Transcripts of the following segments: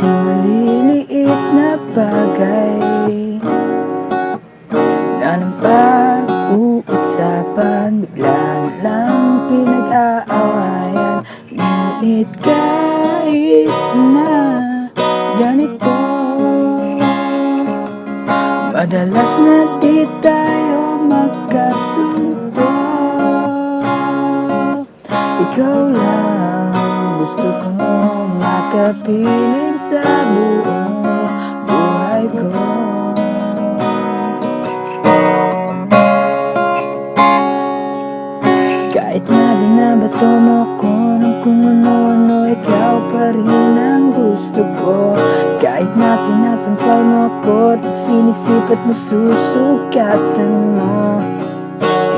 Di maliliit na bagay na ng pag-uusapan, bigla lang pinag-aawayan. Ngunit kahit na ganito, madalas na di tayo magkasundo. Ikaw lang gusto kong makapiling sa buong buhay ko. Kahit na binabato mo ko ng kung ano-ano, ikaw pa rin ang gusto ko. Kahit na sinasampal mo ko at sinisip at nasusugatan mo,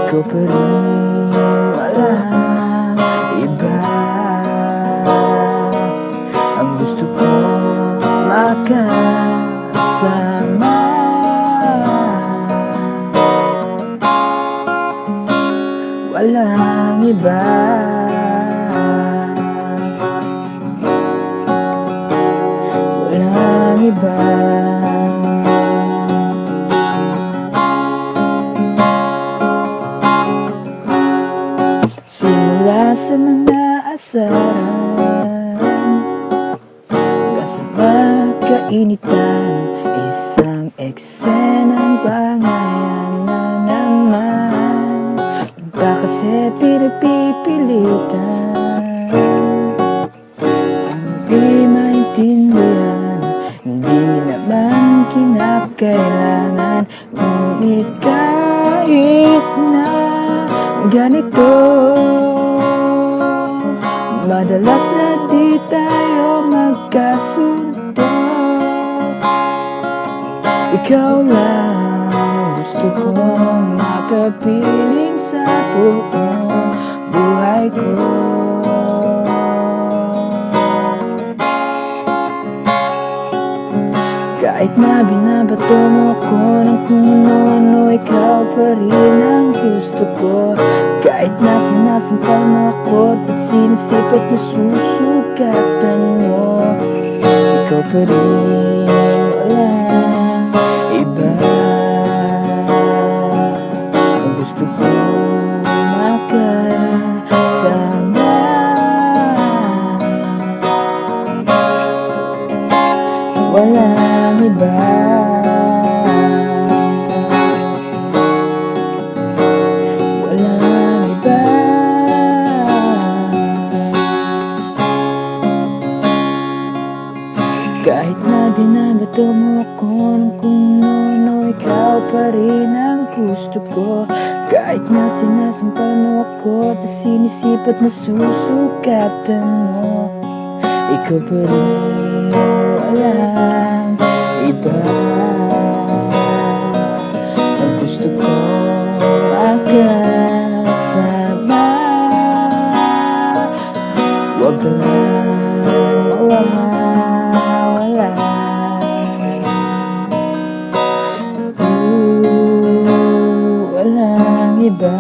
ikaw pa rin, walang iba. Ang gusto ko makasama, walang iba. Walang iba. Simula sa mga asaran hanggang sa magkainitan, isang eksenang bangayan na naman. Iba kasi pinagpipilitan ang di maintindihan, hindi naman kinakailangan. Ngunit kahit na ganito, madalas na di tayo magkasundo. Ikaw lang gusto kong makapiling sa buong buhay ko. Kahit na binabato mo ko ng kung ano-ano, ikaw pa rin ang gusto ko. Kahit na sinasampal mo ko at sinisip at nasusugatan mo, ikaw pa rin, walang iba. Ang gusto ko makasama, walang iba. Walang iba. Kahit na binabato mo ko ng kung ano-ano, ikaw pa rin ang gusto ko. Kahit na sinasampal mo ako at sinisip at nasusugatan mo, ikaw pa rin, walang iba. Ang gusto ko makasama, wag ka lang mawawala. Walang iba.